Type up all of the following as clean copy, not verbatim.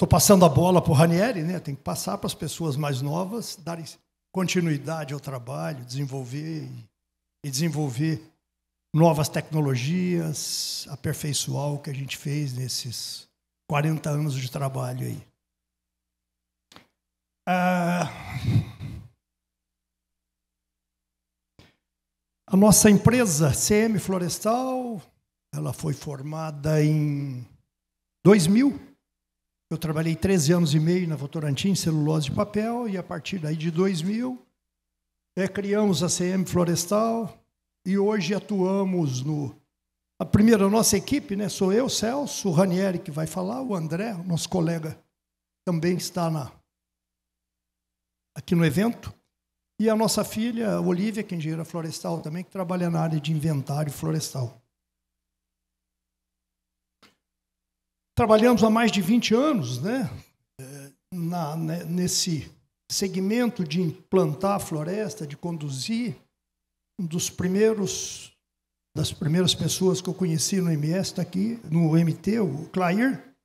Estou passando a bola para o Ranieri, né? Tem que passar para as pessoas mais novas, darem continuidade ao trabalho, desenvolver novas tecnologias, aperfeiçoar o que a gente fez nesses 40 anos de trabalho aí. A nossa empresa, CM Florestal, ela foi formada em 2000. Eu trabalhei 13 anos e meio na Votorantim, celulose de papel, e a partir daí de 2000, criamos a CM Florestal e hoje atuamos no... A nossa equipe, né, sou eu, Celso, o Ranieri que vai falar, o André, nosso colega, também está aqui no evento. E a nossa filha, a Olívia, que é engenheira florestal também, que trabalha na área de inventário florestal. Trabalhamos há mais de 20 anos, né, nesse segmento de implantar a floresta, de conduzir. Das primeiras pessoas que eu conheci no MS está aqui, no MT, o Clair.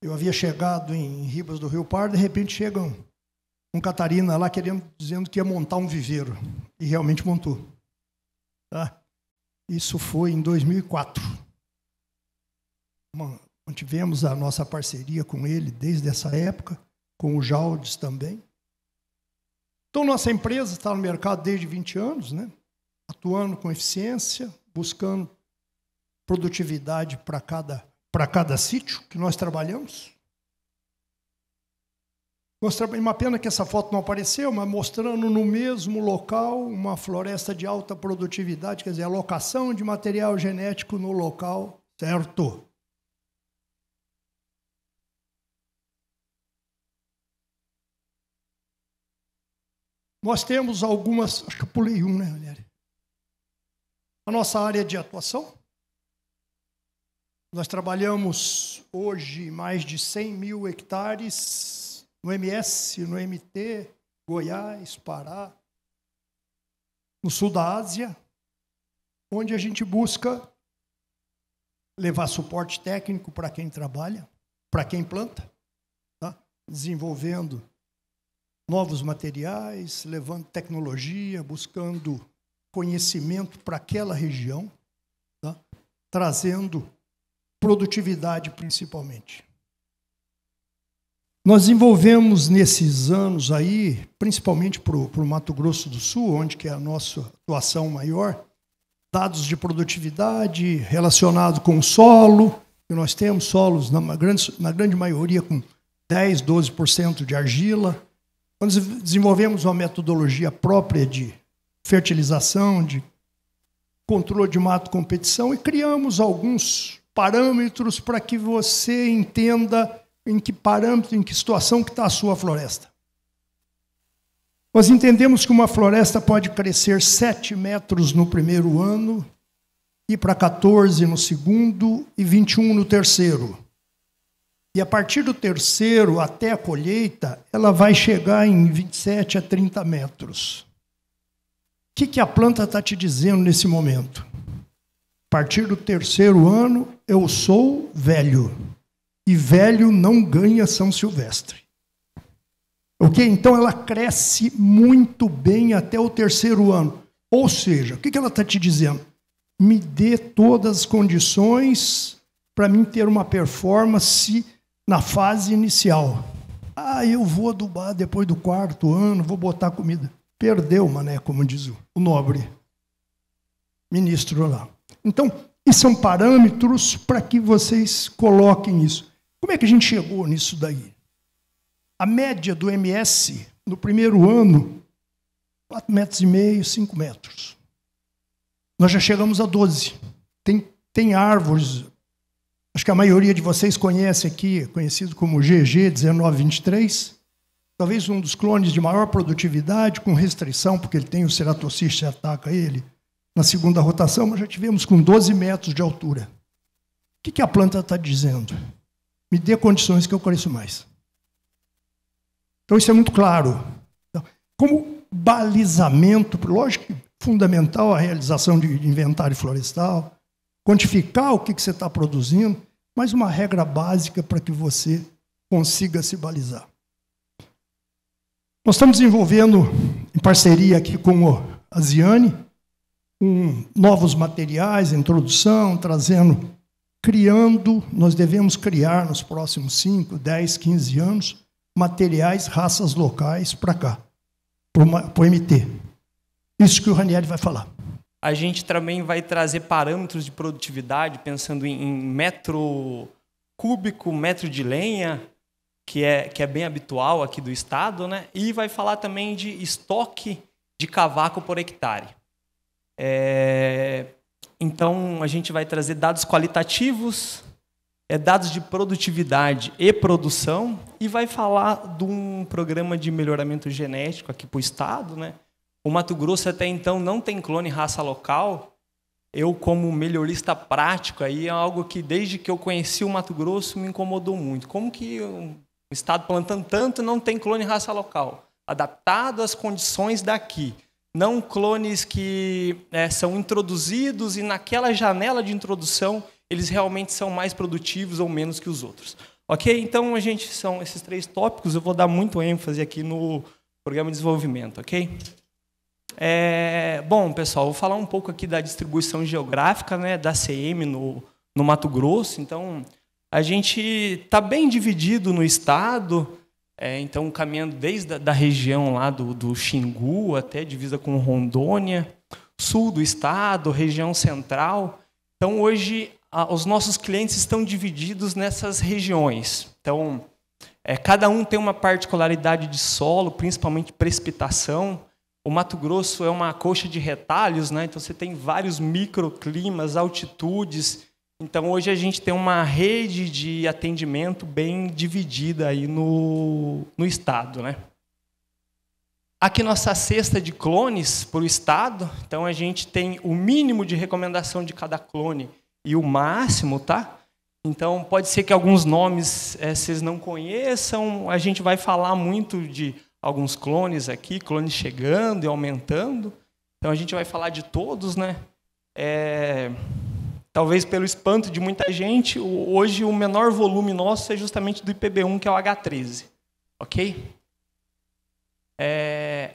Eu havia chegado em Ribas do Rio Pardo, de repente chega um Catarina lá dizendo que ia montar um viveiro. E realmente montou. Tá? Isso foi em 2004. Mantivemos a nossa parceria com ele desde essa época, com o Jaldes também. Então, nossa empresa está no mercado desde 20 anos, né? Atuando com eficiência, buscando produtividade para cada sítio que nós trabalhamos. Uma pena que essa foto não apareceu, mas mostrando no mesmo local uma floresta de alta produtividade, quer dizer, alocação de material genético no local certo. Nós temos algumas... Acho que eu pulei né, Ranieri? A nossa área de atuação. Nós trabalhamos hoje mais de 100 mil hectares no MS, no MT, Goiás, Pará, no sul da Ásia, onde a gente busca levar suporte técnico para quem trabalha, para quem planta, tá? Desenvolvendo novos materiais, levando tecnologia, buscando conhecimento para aquela região, tá? Trazendo produtividade principalmente. Nós desenvolvemos nesses anos aí, principalmente para o Mato Grosso do Sul, onde que é a nossa atuação maior, dados de produtividade relacionados com o solo, que nós temos solos, na grande maioria, com 10%, 12% de argila. Nós desenvolvemos uma metodologia própria de fertilização, de controle de mato competição, e criamos alguns parâmetros para que você entenda em que parâmetro, em que situação que está a sua floresta. Nós entendemos que uma floresta pode crescer 7 metros no primeiro ano, ir para 14 no segundo e 21 no terceiro. E a partir do terceiro até a colheita, ela vai chegar em 27 a 30 metros. O que a planta está te dizendo nesse momento? A partir do terceiro ano, eu sou velho. E velho não ganha São Silvestre. Ok? Então, ela cresce muito bem até o terceiro ano. Ou seja, o que ela está te dizendo? Me dê todas as condições para mim ter uma performance na fase inicial. Eu vou adubar depois do 4º ano, vou botar comida. Perdeu, mané, como diz o nobre ministro lá. Então, esses são parâmetros para que vocês coloquem isso. Como é que a gente chegou nisso daí? A média do MS, no primeiro ano, 4,5 metros, 5 metros. Nós já chegamos a 12. Tem árvores, acho que a maioria de vocês conhece aqui, conhecido como GG 1923, talvez um dos clones de maior produtividade, com restrição, porque ele tem o ceratociste que ataca ele na segunda rotação, mas já tivemos com 12 metros de altura. O que a planta está dizendo? Me dê condições que eu cresço mais. Então, isso é muito claro. Então, como balizamento, lógico que fundamental a realização de inventário florestal, quantificar o que você está produzindo, mas uma regra básica para que você consiga se balizar. Nós estamos desenvolvendo, em parceria aqui com a Ziane, novos materiais, introdução, criando, nós devemos criar nos próximos 5, 10, 15 anos, materiais, raças locais para cá, para o MT. Isso que o Ranieri vai falar. A gente também vai trazer parâmetros de produtividade, pensando em metro cúbico, metro de lenha, que é bem habitual aqui do estado, né? E vai falar também de estoque de cavaco por hectare. Então, a gente vai trazer dados qualitativos, dados de produtividade e produção, e vai falar de um programa de melhoramento genético aqui para o estado, né? O Mato Grosso até então não tem clone raça local. Eu, como melhorista prático, aí é algo que desde que eu conheci o Mato Grosso me incomodou muito. Como que um estado plantando tanto não tem clone raça local, adaptado às condições daqui? Não clones que são introduzidos e naquela janela de introdução eles realmente são mais produtivos ou menos que os outros. Ok? Então, são esses 3 tópicos, eu vou dar muito ênfase aqui no programa de desenvolvimento, ok? Bom, pessoal, vou falar um pouco aqui da distribuição geográfica, né, da CM no Mato Grosso. Então, a gente está bem dividido no estado, então caminhando desde a região lá do Xingu até divisa com Rondônia, sul do estado, região central. Então, hoje, os nossos clientes estão divididos nessas regiões. Então, cada um tem uma particularidade de solo, principalmente precipitação. O Mato Grosso é uma coxa de retalhos, né? Então você tem vários microclimas, altitudes. Então hoje a gente tem uma rede de atendimento bem dividida aí no estado, né? Aqui nossa cesta de clones para o estado. Então a gente tem o mínimo de recomendação de cada clone e o máximo, tá? Então pode ser que alguns nomes vocês não conheçam. A gente vai falar muito de alguns clones aqui, clones chegando e aumentando. Então, a gente vai falar de todos, né? Talvez pelo espanto de muita gente, hoje o menor volume nosso é justamente do IPB1, que é o H13. Ok?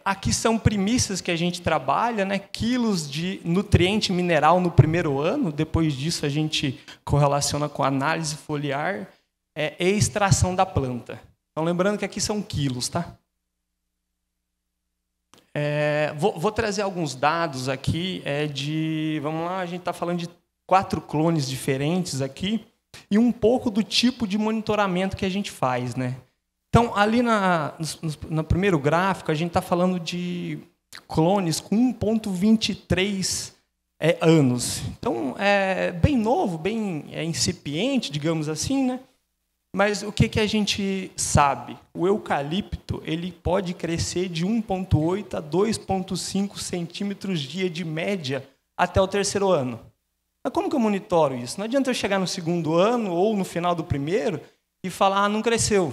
Aqui são premissas que a gente trabalha, né? Quilos de nutriente mineral no primeiro ano. Depois disso, a gente correlaciona com análise foliar e extração da planta. Então, lembrando que aqui são quilos, tá? Vou trazer alguns dados aqui vamos lá, a gente está falando de 4 clones diferentes aqui e um pouco do tipo de monitoramento que a gente faz, né? Então, ali no primeiro gráfico, a gente está falando de clones com 1,23 anos. Então, é bem novo, bem incipiente, digamos assim, né? Mas o que a gente sabe? O eucalipto ele pode crescer de 1,8 a 2,5 centímetros dia de média até o 3º ano. Mas como que eu monitoro isso? Não adianta eu chegar no 2º ano ou no final do primeiro e falar, não cresceu.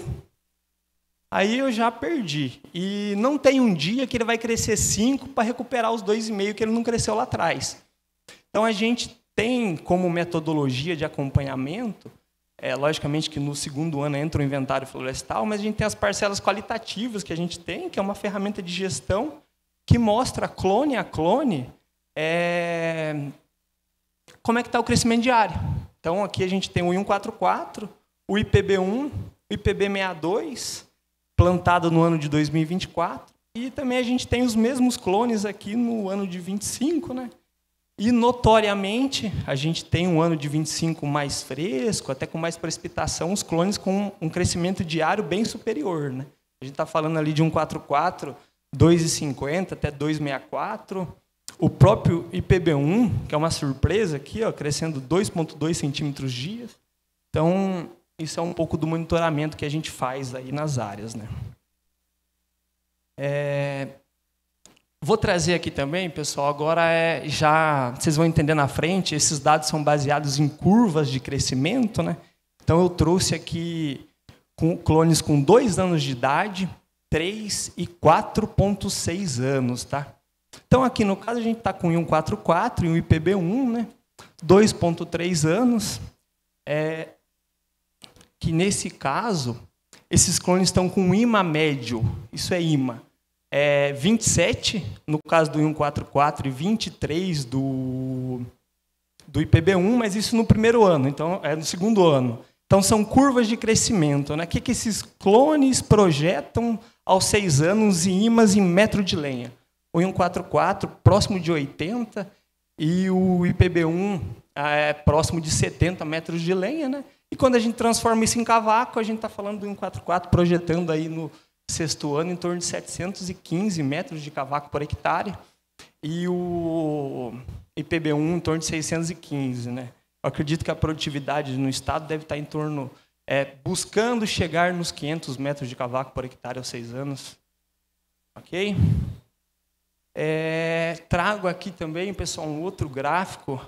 Aí eu já perdi. E não tem um dia que ele vai crescer 5 para recuperar os 2,5 que ele não cresceu lá atrás. Então, a gente tem como metodologia de acompanhamento, logicamente que no 2º ano entra o inventário florestal, mas a gente tem as parcelas qualitativas que a gente tem, que é uma ferramenta de gestão que mostra clone a clone como é que está o crescimento diário. Então, aqui a gente tem o I144, o IPB1, o IPB62, plantado no ano de 2024, e também a gente tem os mesmos clones aqui no ano de 25, né? E, notoriamente, a gente tem um ano de 25 mais fresco, até com mais precipitação, os clones com um crescimento diário bem superior, né? A gente está falando ali de 1,44, 2,50 até 2,64. O próprio IPB1, que é uma surpresa aqui, ó, crescendo 2,2 centímetros dia. Então, isso é um pouco do monitoramento que a gente faz aí nas áreas, né? Vou trazer aqui também, pessoal, agora já vocês vão entender na frente, esses dados são baseados em curvas de crescimento, né? Então, eu trouxe aqui clones com 2 anos de idade, 3 e 4,6 anos, tá? Então, aqui no caso, a gente está com um I144 e um IPB1, né? 2,3 anos, que nesse caso, esses clones estão com um IMA médio, isso é IMA, 27, no caso do I144, e 23 do IPB1, mas isso no primeiro ano, então no segundo ano. Então, são curvas de crescimento, né? O que esses clones projetam aos 6 anos em IMAs em metro de lenha? O I144 próximo de 80 e o IPB1 próximo de 70 metros de lenha, né? E quando a gente transforma isso em cavaco, a gente está falando do I144 projetando aí no 6º ano em torno de 715 metros de cavaco por hectare e o IPB1 em torno de 615, né? Eu acredito que a produtividade no estado deve estar em torno, buscando chegar nos 500 metros de cavaco por hectare aos 6 anos. Ok? Trago aqui também, pessoal, um outro gráfico,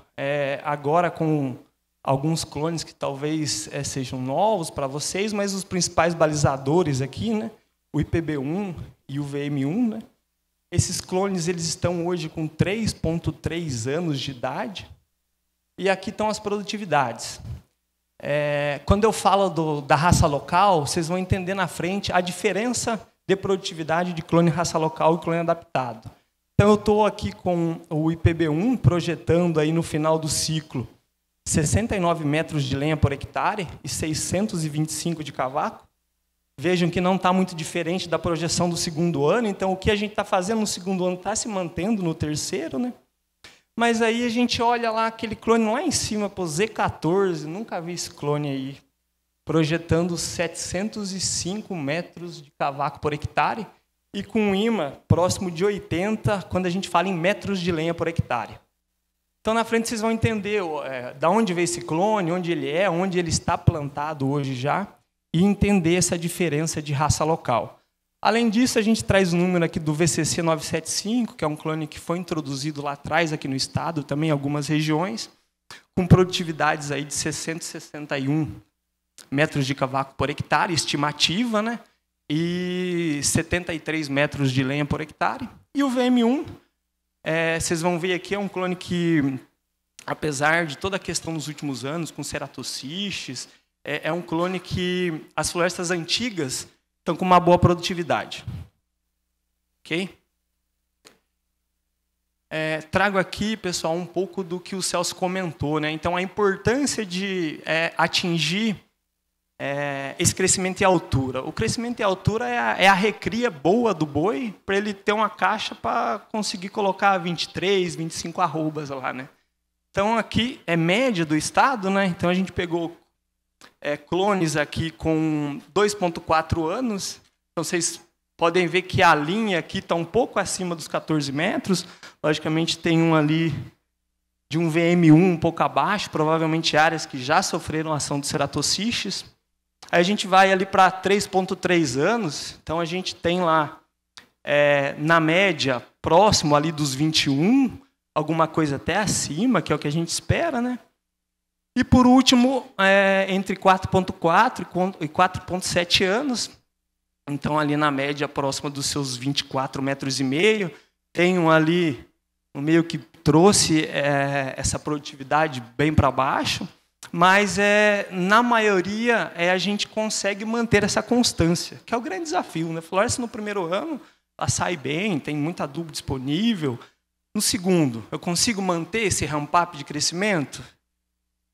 agora com alguns clones que talvez sejam novos para vocês, mas os principais balizadores aqui, né? O IPB1 e o VM1, né? Esses clones eles estão hoje com 3,3 anos de idade. E aqui estão as produtividades. Quando eu falo da raça local, vocês vão entender na frente a diferença de produtividade de clone raça local e clone adaptado. Então, eu estou aqui com o IPB1 projetando aí no final do ciclo 69 metros de lenha por hectare e 625 de cavaco. Vejam que não está muito diferente da projeção do segundo ano. Então, o que a gente está fazendo no segundo ano está se mantendo no terceiro, né? Mas aí a gente olha lá aquele clone lá em cima, pô, Z14, nunca vi esse clone aí, projetando 705 metros de cavaco por hectare e com um IMA próximo de 80, quando a gente fala em metros de lenha por hectare. Então, na frente, vocês vão entender da onde veio esse clone, onde ele está plantado hoje já, e entender essa diferença de raça local. Além disso, a gente traz o número aqui do VCC 975, que é um clone que foi introduzido lá atrás, aqui no estado, também em algumas regiões, com produtividades aí de 661 metros de cavaco por hectare, estimativa, né? E 73 metros de lenha por hectare. E o VM1, vocês vão ver aqui, é um clone que, apesar de toda a questão nos últimos anos, com ceratociches, é um clone que as florestas antigas estão com uma boa produtividade. Ok? Trago aqui, pessoal, um pouco do que o Celso comentou, né? Então, a importância de atingir esse crescimento em altura. O crescimento em altura é a recria boa do boi para ele ter uma caixa para conseguir colocar 23, 25 arrobas lá, né? Então, aqui é média do estado, né? Então, a gente pegou clones aqui com 2,4 anos. Então, vocês podem ver que a linha aqui está um pouco acima dos 14 metros. Logicamente, tem um ali de um VM1 um pouco abaixo, provavelmente áreas que já sofreram ação de ceratociches. Aí a gente vai ali para 3,3 anos. Então, a gente tem lá, na média, próximo ali dos 21, alguma coisa até acima, que é o que a gente espera, né? E, por último, entre 4,4 e 4,7 anos. Então, ali na média, próxima dos seus 24,5 metros. Tem um ali no meio que trouxe essa produtividade bem para baixo, mas, na maioria, a gente consegue manter essa constância, que é o grande desafio, né? Floresta no primeiro ano, ela sai bem, tem muito adubo disponível. No segundo, eu consigo manter esse ramp-up de crescimento?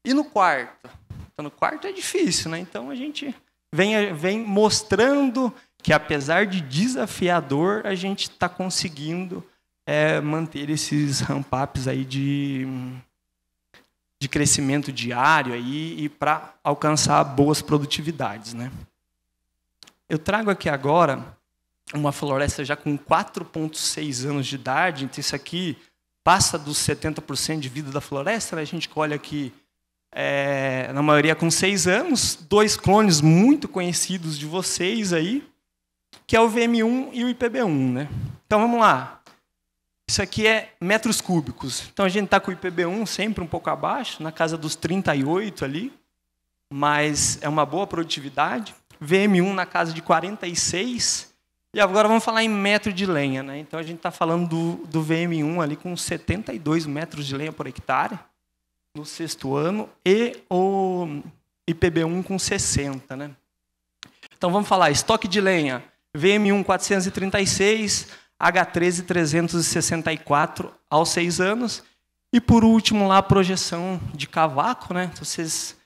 E no quarto? Então, no quarto é difícil, né? Então, a gente vem mostrando que, apesar de desafiador, a gente está conseguindo manter esses ramp-ups aí de crescimento diário aí, e para alcançar boas produtividades, né? Eu trago aqui agora uma floresta já com 4,6 anos de idade. Então, isso aqui passa dos 70% de vida da floresta, né? A gente colhe aqui, na maioria com 6 anos, 2 clones muito conhecidos de vocês aí, que é o VM1 e o IPB1, né? Então, vamos lá. Isso aqui é metros cúbicos. Então, a gente está com o IPB1 sempre um pouco abaixo, na casa dos 38 ali, mas é uma boa produtividade. VM1 na casa de 46. E agora vamos falar em metro de lenha, né? Então, a gente está falando do VM1 ali com 72 metros de lenha por hectare, no 6º ano, e o IPB1 com 60, né? Então vamos falar, estoque de lenha, VM1 436, H13 364 aos 6 anos. E por último lá a projeção de cavaco, né? Então, vocês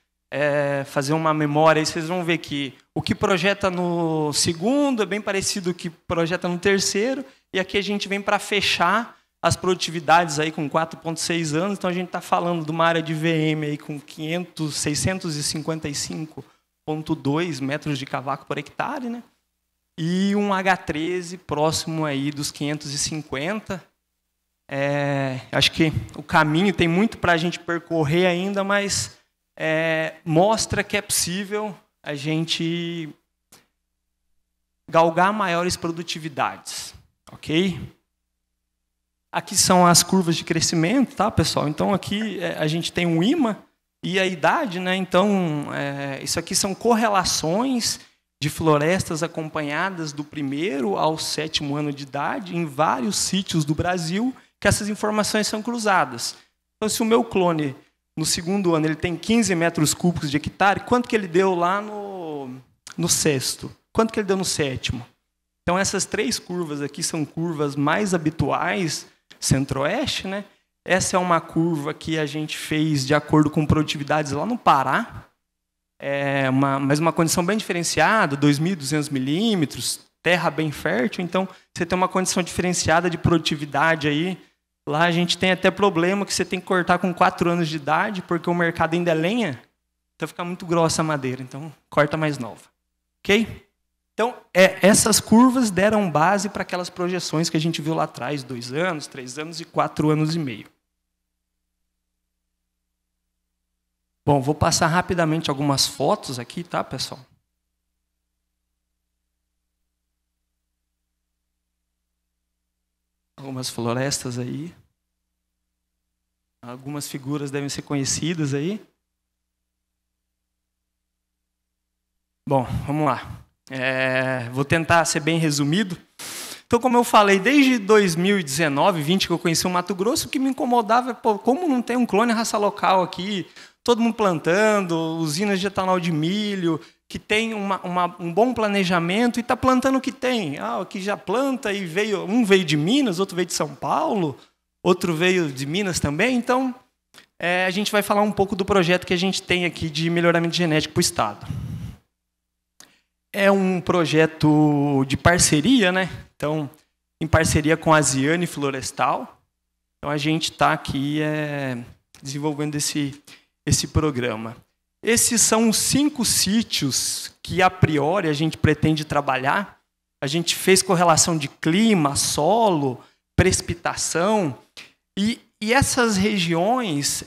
fazer uma memória, aí vocês vão ver que o que projeta no segundo é bem parecido com o que projeta no terceiro, e aqui a gente vem para fechar as produtividades aí com 4,6 anos, então a gente está falando de uma área de VM aí com 655,2 metros de cavaco por hectare, né? E um H13 próximo aí dos 550. Acho que o caminho tem muito para a gente percorrer ainda, mas mostra que é possível a gente galgar maiores produtividades, ok? Aqui são as curvas de crescimento, tá, pessoal? Então, aqui a gente tem um IMA e a idade, né? Então, isso aqui são correlações de florestas acompanhadas do 1º ao 7º ano de idade em vários sítios do Brasil, que essas informações são cruzadas. Então, se o meu clone, no 2º ano, ele tem 15 metros cúbicos de hectare, quanto que ele deu lá no 6º? Quanto que ele deu no 7º? Então, essas 3 curvas aqui são curvas mais habituais, centro-oeste, né? Essa é uma curva que a gente fez de acordo com produtividades lá no Pará, mas uma condição bem diferenciada, 2.200 milímetros, terra bem fértil, então você tem uma condição diferenciada de produtividade aí. Lá a gente tem até problema que você tem que cortar com 4 anos de idade, porque o mercado ainda é lenha, então fica muito grossa a madeira, então corta mais nova. Ok? Então, essas curvas deram base para aquelas projeções que a gente viu lá atrás, 2 anos, 3 anos e 4 anos e meio. Bom, vou passar rapidamente algumas fotos aqui, tá, pessoal? Algumas florestas aí. Algumas figuras devem ser conhecidas aí. Bom, vamos lá. Vou tentar ser bem resumido. Então, como eu falei, desde 2019, 20 que eu conheci o Mato Grosso, o que me incomodava é, como não tem um clone raça local aqui, todo mundo plantando, usinas de etanol de milho, que tem um bom planejamento e está plantando o que tem. O que já planta e um veio de Minas, outro veio de São Paulo, outro veio de Minas também. Então, a gente vai falar um pouco do projeto que a gente tem aqui de melhoramento genético para o Estado. É um projeto de parceria, né? Então, em parceria com a Ziane Florestal. Então, a gente está aqui desenvolvendo esse programa. Esses são os 5 sítios que, a priori, a gente pretende trabalhar. A gente fez correlação de clima, solo, precipitação. E essas regiões,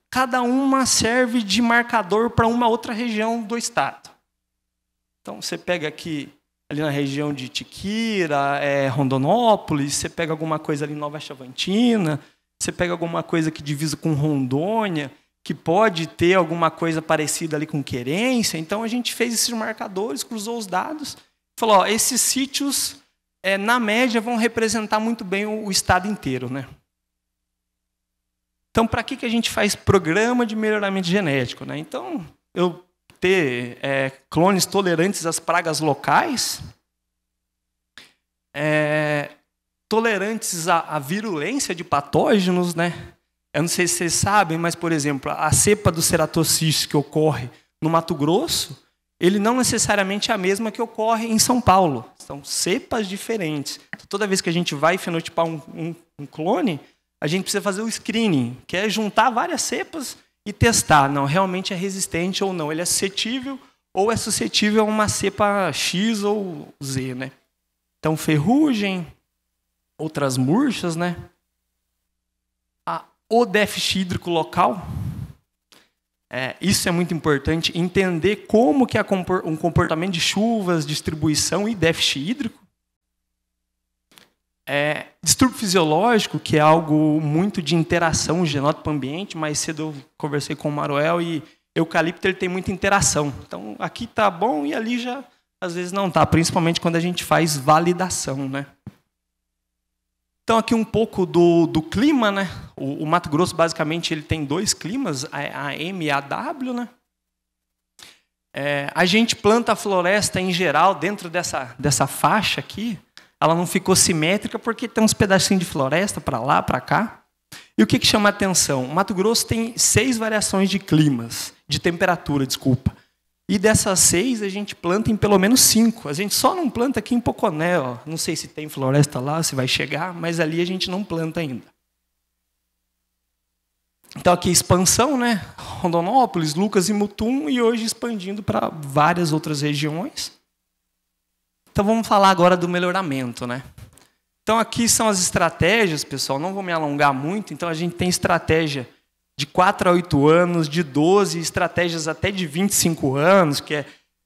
cada uma serve de marcador para uma outra região do estado. Então, você pega aqui, ali na região de Tiquira, Rondonópolis, você pega alguma coisa ali em Nova Chavantina, você pega alguma coisa que divisa com Rondônia, que pode ter alguma coisa parecida ali com Querência. Então, a gente fez esses marcadores, cruzou os dados, falou, esses sítios, na média, vão representar muito bem o estado inteiro, né? Então, para que a gente faz programa de melhoramento genético, né? Então, eu ter clones tolerantes às pragas locais, tolerantes à virulência de patógenos, né? Eu não sei se vocês sabem, mas, por exemplo, a cepa do ceratocystis que ocorre no Mato Grosso, ele não necessariamente é a mesma que ocorre em São Paulo. São cepas diferentes. Então, toda vez que a gente vai fenotipar um clone, a gente precisa fazer o screening, que é juntar várias cepas e testar, não, realmente é resistente ou não. Ele é suscetível ou é suscetível a uma cepa X ou Z, né? Então, ferrugem, outras murchas, né? O déficit hídrico local. Isso é muito importante, entender como que é um comportamento de chuvas, distribuição e déficit hídrico. Distúrbio fisiológico, que é algo muito de interação genótipo-ambiente. Mais cedo eu conversei com o Maruel e eucalipto ele tem muita interação. Então, aqui está bom e ali já, às vezes, não está, principalmente quando a gente faz validação, né? Então, aqui um pouco do clima, né? O Mato Grosso, basicamente, ele tem 2 climas, a AM e a W, né? A gente planta a floresta em geral dentro dessa faixa aqui. Ela não ficou simétrica porque tem uns pedacinhos de floresta para lá, para cá. E o que chama a atenção? O Mato Grosso tem 6 variações de climas, de temperatura, desculpa. E dessas 6, a gente planta em pelo menos 5. A gente só não planta aqui em Poconé. Ó. Não sei se tem floresta lá, se vai chegar, mas ali a gente não planta ainda. Então, aqui expansão, né? Rondonópolis, Lucas e Mutum, e hoje expandindo para várias outras regiões. Então, vamos falar agora do melhoramento, né? Então, aqui são as estratégias, pessoal. Não vou me alongar muito. Então, a gente tem estratégia de 4 a 8 anos, de 12, estratégias até de 25 anos, que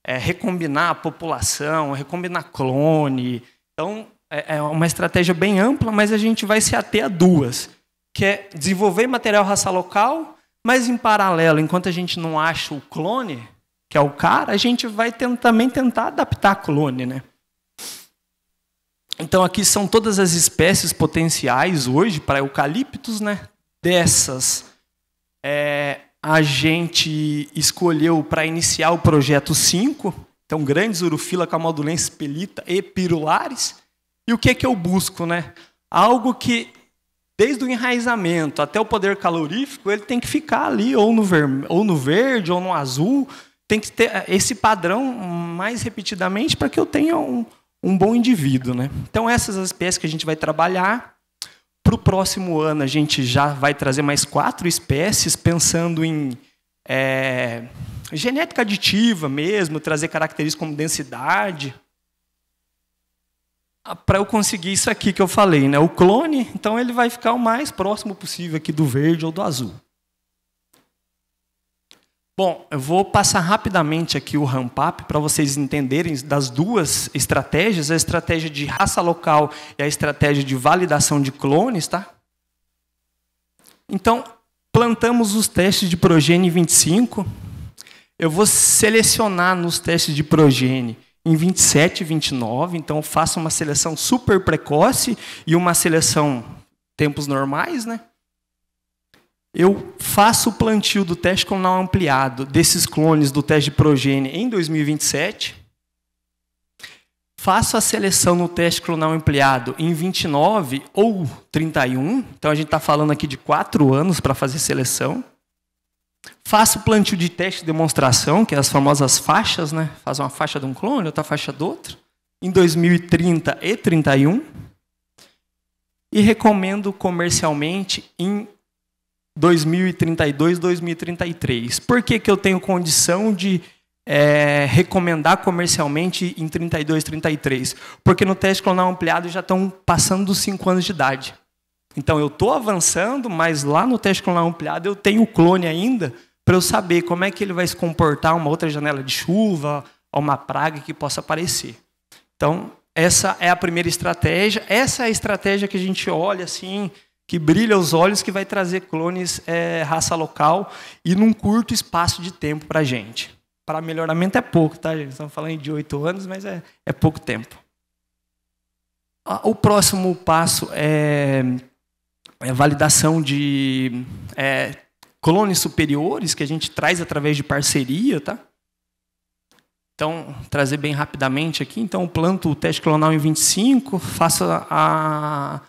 é recombinar a população, recombinar clone. Então, é uma estratégia bem ampla, mas a gente vai se ater a 2, que é desenvolver material raça local, mas, em paralelo, enquanto a gente não acha o clone, que é o cara, a gente vai também tentar adaptar a clone, né? Então, aqui são todas as espécies potenciais hoje para eucaliptos, né? Dessas, a gente escolheu para iniciar o projeto 5, então, grandes urufila, camaldulensis, pelita e pirulares. E o que eu busco, né? Algo que, desde o enraizamento até o poder calorífico, ele tem que ficar ali, ou no verde, ou no azul. Tem que ter esse padrão mais repetidamente para que eu tenha um bom indivíduo, né? Então, essas as espécies que a gente vai trabalhar. Para o próximo ano, a gente já vai trazer mais 4 espécies, pensando em genética aditiva mesmo, trazer características como densidade. Para eu conseguir isso aqui que eu falei, né? O clone, então, ele vai ficar o mais próximo possível aqui do verde ou do azul. Bom, eu vou passar rapidamente aqui o ramp-up para vocês entenderem das 2 estratégias, a estratégia de raça local e a estratégia de validação de clones, tá? Então, plantamos os testes de progênie em 25. Eu vou selecionar nos testes de progênie em 27 e 29, então eu faço uma seleção super precoce e uma seleção tempos normais, né? Eu faço o plantio do teste clonal ampliado desses clones do teste de progênie em 2027. Faço a seleção no teste clonal ampliado em 29 ou 31. Então, a gente está falando aqui de 4 anos para fazer seleção. Faço o plantio de teste de demonstração, que é as famosas faixas, né? Faz uma faixa de um clone, outra faixa do outro, em 2030 e 31. E recomendo comercialmente em 2032, 2033. Por que eu tenho condição de recomendar comercialmente em 32, 33? Porque no teste clonal ampliado já estão passando dos 5 anos de idade. Então, eu estou avançando, mas lá no teste clonal ampliado eu tenho o clone ainda para eu saber como é que ele vai se comportar uma outra janela de chuva, ou uma praga que possa aparecer. Então, essa é a primeira estratégia. Essa é a estratégia que a gente olha assim, que brilha os olhos, que vai trazer clones raça local e num curto espaço de tempo para a gente. Para melhoramento é pouco, tá, gente? Estamos falando de 8 anos, mas é pouco tempo. O próximo passo é validação de clones superiores, que a gente traz através de parceria, tá? Então, trazer bem rapidamente aqui. Então, eu planto o teste clonal em 25, faço a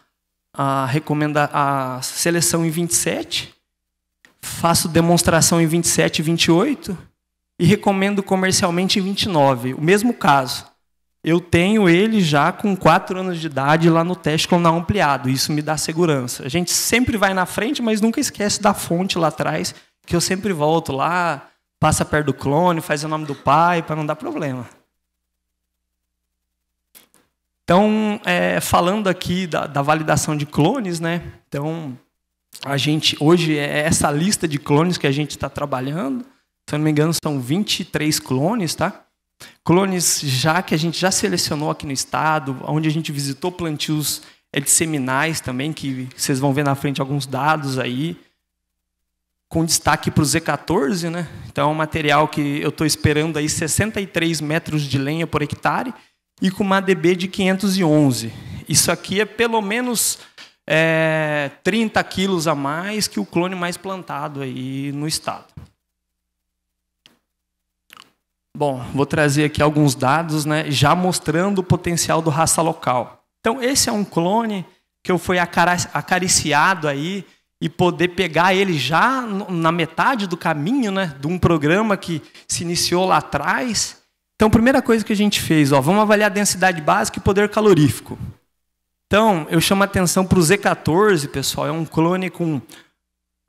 seleção em 27, faço demonstração em 27 e 28 e recomendo comercialmente em 29. O mesmo caso. Eu tenho ele já com 4 anos de idade lá no teste clonal ampliado. Isso me dá segurança. A gente sempre vai na frente, mas nunca esquece da fonte lá atrás, que eu sempre volto lá, passa perto do clone, faz o nome do pai, para não dar problema. Então, falando aqui da validação de clones, né? Então, a gente, hoje, essa lista de clones que a gente está trabalhando, se eu não me engano, são 23 clones, tá? Clones que a gente já selecionou aqui no estado, onde a gente visitou plantios disseminais também, que vocês vão ver na frente alguns dados aí, com destaque para o Z14, né? Então, é um material que eu estou esperando aí 63 metros de lenha por hectare, e com uma ADB de 511. Isso aqui é pelo menos 30 quilos a mais que o clone mais plantado aí no estado. Bom, vou trazer aqui alguns dados, né, já mostrando o potencial do raça local. Então, esse é um clone que eu fui acariciado aí e poder pegar ele já na metade do caminho, né, de um programa que se iniciou lá atrás. Então, a primeira coisa que a gente fez, ó, vamos avaliar a densidade básica e poder calorífico. Então, eu chamo a atenção para o Z14, pessoal, é um clone com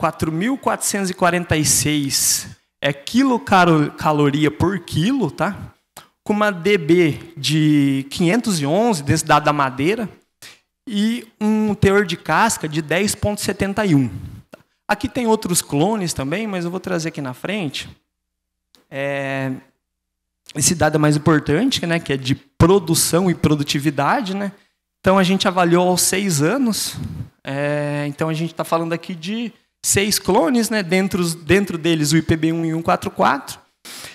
4.446 quilocaloria por quilo, tá? Com uma dB de 511, densidade da madeira, e um teor de casca de 10,71. Aqui tem outros clones também, mas eu vou trazer aqui na frente. Esse dado é mais importante, né, que é de produção e produtividade, né? Então, a gente avaliou aos 6 anos. Então, a gente está falando aqui de 6 clones, né? Dentro deles o IPB1 e o 144.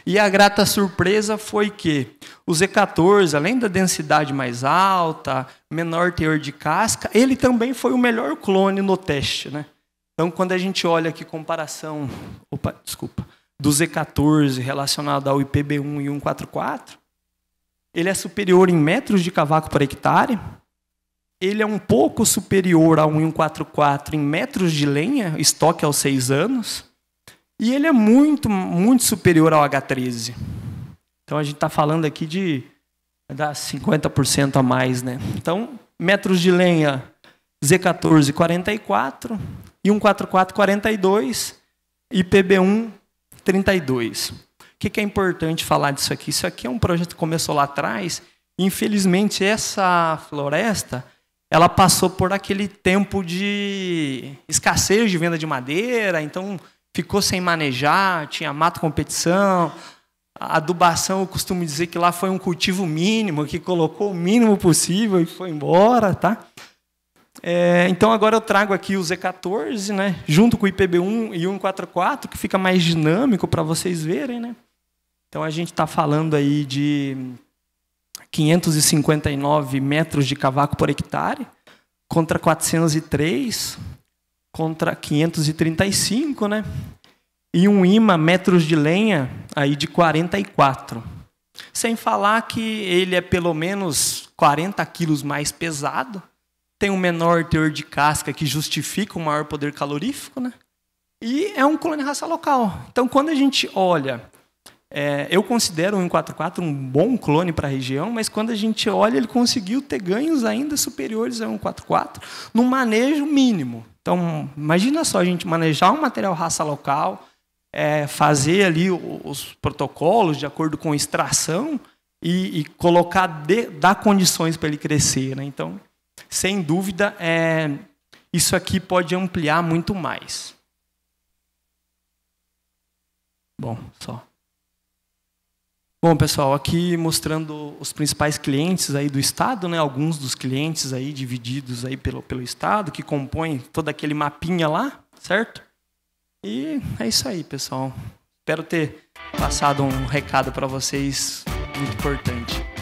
E a grata surpresa foi que o Z14, além da densidade mais alta, menor teor de casca, ele também foi o melhor clone no teste, né? Então, quando a gente olha aqui comparação do Z14 relacionado ao IPB1 e 144, ele é superior em metros de cavaco por hectare. Ele é um pouco superior ao 144 em metros de lenha, estoque aos 6 anos. E ele é muito, muito superior ao H13. Então, a gente está falando aqui de dar 50% a mais, né? Então, metros de lenha, Z14, 44, e 144, 42, e PB1, 32. O que é importante falar disso aqui? Isso aqui é um projeto que começou lá atrás. Infelizmente, essa floresta ela passou por aquele tempo de escassez de venda de madeira, então ficou sem manejar, tinha mato competição. A adubação, eu costumo dizer que lá foi um cultivo mínimo, que colocou o mínimo possível e foi embora, tá? Então, agora eu trago aqui o Z14, né, junto com o IPB1 e o 144, que fica mais dinâmico para vocês verem, né? Então, a gente está falando aí de 559 metros de cavaco por hectare, contra 403, contra 535, né? E um IMA, metros de lenha, aí de 44. Sem falar que ele é pelo menos 40 quilos mais pesado, tem um menor teor de casca que justifica o maior poder calorífico, né? E é um clone raça local. Então, quando a gente olha... eu considero o 144 um bom clone para a região, mas quando a gente olha, ele conseguiu ter ganhos ainda superiores ao 144 no manejo mínimo. Então, imagina só a gente manejar um material raça local, fazer ali os protocolos de acordo com extração e colocar, dar condições para ele crescer, né? Então, sem dúvida, isso aqui pode ampliar muito mais. Bom, Bom, pessoal, aqui mostrando os principais clientes aí do estado, né? Alguns dos clientes aí divididos aí pelo estado, que compõem todo aquele mapinha lá, certo? E é isso aí, pessoal. Espero ter passado um recado para vocês muito importante.